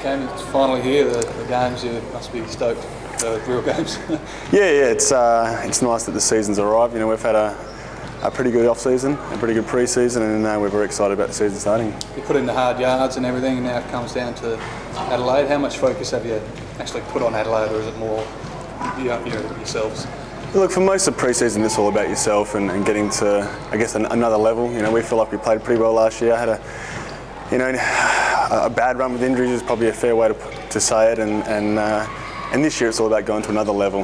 Cam, it's finally here, the games. You must be stoked, the real games. Yeah, it's nice that the season's arrived. You know, we've had a pretty good off-season, a pretty good pre-season, and we're very excited about the season starting. You put in the hard yards and everything, and now it comes down to Adelaide. How much focus have you actually put on Adelaide, or is it more yourselves? Look, for most of pre-season, it's all about yourself and getting to, I guess, another level. You know, we feel like we played pretty well last year. Had a bad run with injuries is probably a fair way to say it, and this year it's all about going to another level.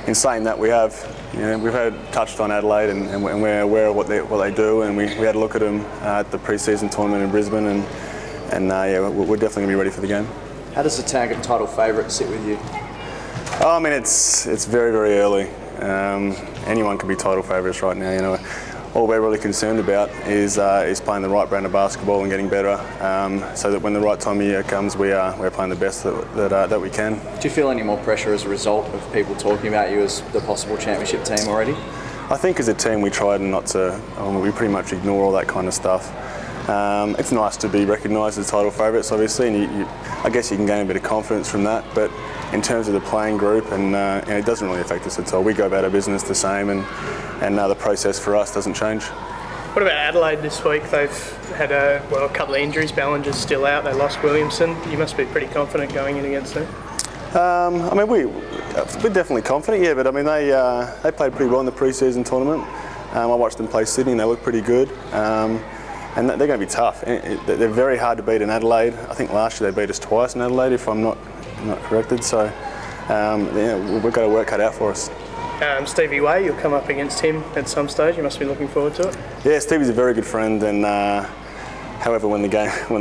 In saying that, we've had touched on Adelaide and we're aware of what they do, and we had a look at them at the pre-season tournament in Brisbane, and we're definitely going to be ready for the game. How does the tag of title favourite sit with you? Oh, I mean, it's very, very early. Anyone can be title favourites right now. You know, all we're really concerned about is playing the right brand of basketball and getting better, so that when the right time of year comes, we're playing the best that we can. Do you feel any more pressure as a result of people talking about you as the possible championship team already? I think as a team we tried not to. We pretty much ignore all that kind of stuff. It's nice to be recognised as title favourites, obviously, and I guess you can gain a bit of confidence from that. But in terms of the playing group, and it doesn't really affect us at all. We go about our business the same, and the process for us doesn't change. What about Adelaide this week? They've had a couple of injuries. Ballinger's still out. They lost Williamson. You must be pretty confident going in against them. I mean, we're definitely confident, yeah. But I mean, they played pretty well in the pre-season tournament. I watched them play Sydney, and they look pretty good. And they're going to be tough. They're very hard to beat in Adelaide. I think last year they beat us twice in Adelaide, if I'm not corrected. So we've got a work cut out for us. Stevie Way, you'll come up against him at some stage. You must be looking forward to it. Yeah, Stevie's a very good friend, and however, when the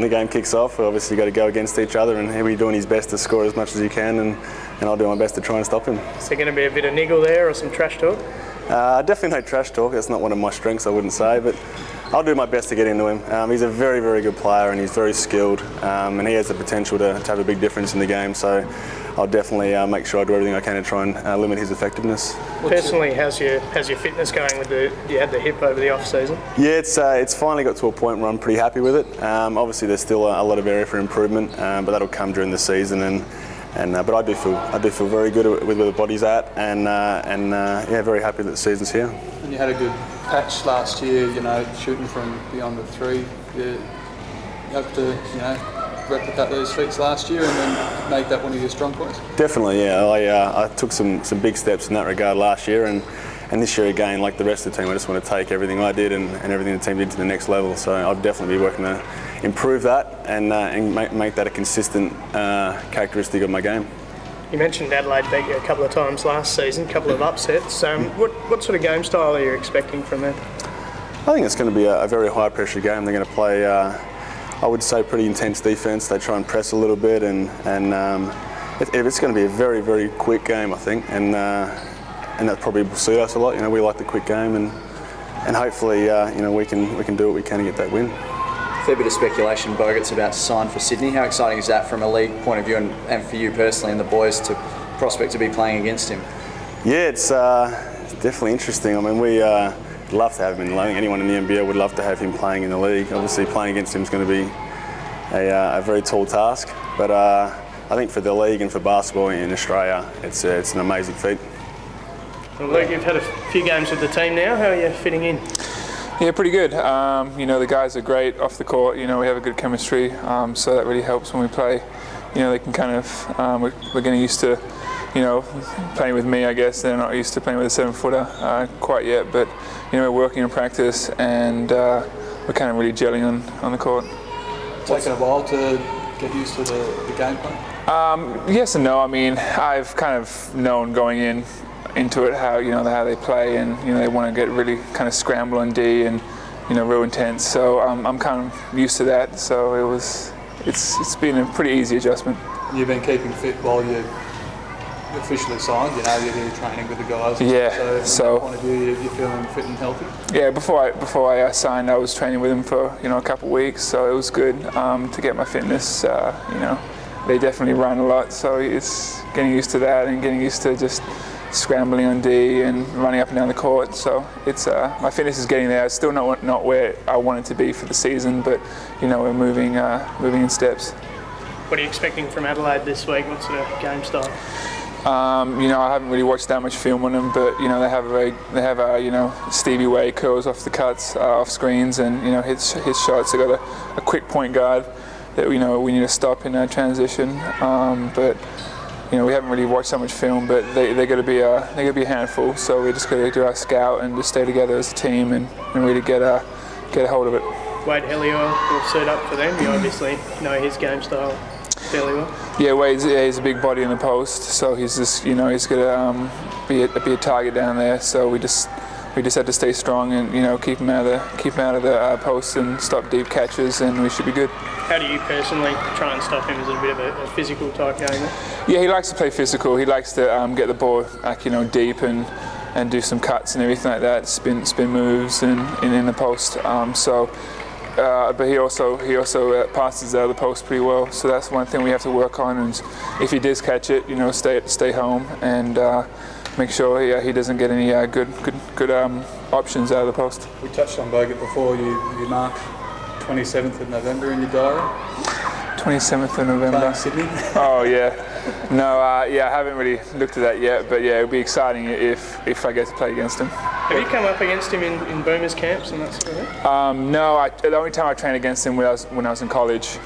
game kicks off, we've obviously got to go against each other, and he'll be doing his best to score as much as he can, and I'll do my best to try and stop him. Is there going to be a bit of niggle there, or some trash talk? Definitely no trash talk. That's not one of my strengths, I wouldn't say, but I'll do my best to get into him. He's a very, very good player, and he's very skilled, and he has the potential to have a big difference in the game. So I'll definitely make sure I do everything I can to try and limit his effectiveness. Personally, how's your fitness going with you had the hip over the off season? Yeah, it's finally got to a point where I'm pretty happy with it. Obviously, there's still a lot of area for improvement, but that'll come during the season. But I do feel very good with where the body's at, and very happy that the season's here. And you had a good patch last year, shooting from beyond the three. You hope to, replicate those feats last year and then make that one of your strong points? Definitely, yeah. I took some big steps in that regard last year, and this year again, like the rest of the team, I just want to take everything I did and everything the team did to the next level. So I'll definitely be working to improve that and make that a consistent characteristic of my game. You mentioned Adelaide beat you a couple of times last season, a couple of upsets. What sort of game style are you expecting from them? I think it's going to be a very high pressure game. They're going to play, I would say, pretty intense defence. They try and press a little bit, and it's going to be a very, very quick game, I think, and that probably will suit us a lot. We like the quick game, and hopefully we can do what we can to get that win. Fair bit of speculation Bogut's about to sign for Sydney. How exciting is that from a league point of view, and for you personally and the boys to prospect to be playing against him? Yeah, it's definitely interesting. I mean, we love to have him in the league. Anyone in the NBL would love to have him playing in the league. Obviously, playing against him is going to be a very tall task, but I think for the league and for basketball in Australia, it's an amazing feat. Well, Luke, you've had a few games with the team now. How are you fitting in? Yeah, pretty good. The guys are great off the court. We have a good chemistry, so that really helps when we play. They can kind of, we're getting used to, playing with me, I guess. They're not used to playing with a 7-footer quite yet, but, we're working in practice, and we're kind of really gelling on the court. Taken a while to get used to the game plan? Yes and no. I mean, I've kind of known going into it how they play, and they want to get really kind of scramble on D and real intense. So I'm kind of used to that. So it's been a pretty easy adjustment. You've been keeping fit while you officially signed. You're training with the guys. Yeah. So from that point of view, you're feeling fit and healthy. Yeah. Before I signed, I was training with them for a couple of weeks, so it was good to get my fitness. They definitely run a lot, so it's getting used to that and getting used to just scrambling on D and running up and down the court. So it's my fitness is getting there. It's still not where I want it to be for the season, but we're moving in steps. What are you expecting from Adelaide this week? What sort of game style? I haven't really watched that much film on them, but they have Stevie Way curls off the cuts, off screens, and his shots. They got a quick point guard that we need to stop in that transition. But we haven't really watched that much film, but they're going to be a handful. So we just got to do our scout and just stay together as a team and really get a hold of it. Wade Hellier will suit up for them. You obviously know his game style fairly well. Yeah, Wade's he's a big body in the post, so he's just he's gonna be a target down there. So we just had to stay strong and keep him out of the post and stop deep catches, and we should be good. How do you personally try and stop him? Is it a bit of a physical type game? Yeah, he likes to play physical. He likes to get the ball deep and do some cuts and everything like that, spin moves and in the post. But he also passes out of the post pretty well. So that's one thing we have to work on. And if he does catch it, stay home and make sure he doesn't get any good options out of the post. We touched on Bogut before. You mark 27th of November in your diary. 27th of November. Playing Sydney. Oh yeah. No, I haven't really looked at that yet. But yeah, it'll be exciting if I get to play against him. Have you come up against him in Boomers camps and that sort of thing? No, the only time I trained against him was when I was in college.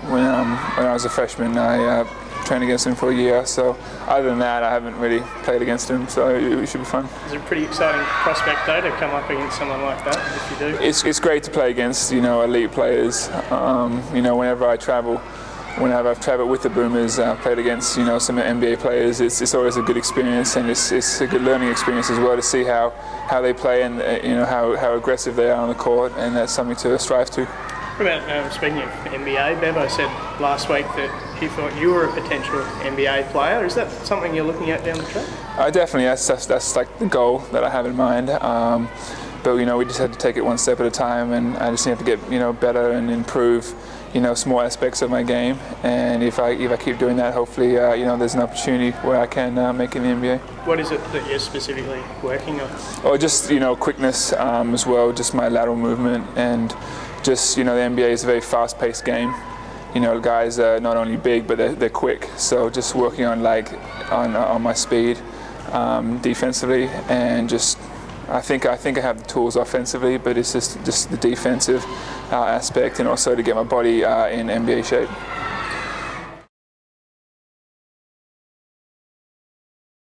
When I was a freshman, I trained against him for a year. So other than that, I haven't really played against him. So it should be fun. It's a pretty exciting prospect though to come up against someone like that. If you do, it's great to play against elite players. Whenever I've travelled with the Boomers, played against some NBA players. It's always a good experience, and it's a good learning experience as well to see how they play and how aggressive they are on the court, and that's something to strive to. What about speaking of NBA? Bevo said last week that he thought you were a potential NBA player. Is that something you're looking at down the track? Definitely, that's like the goal that I have in mind. But we just had to take it one step at a time, and I just need to get better and improve small aspects of my game. And if I keep doing that, hopefully there's an opportunity where I can make it in the NBA. What is it that you're specifically working on? Or just quickness as well, just my lateral movement, and just the NBA is a very fast-paced game. Guys are not only big but they're quick. So just working on on my speed defensively, and just I think I have the tools offensively, but it's just the defensive aspect, and also to get my body in NBA shape.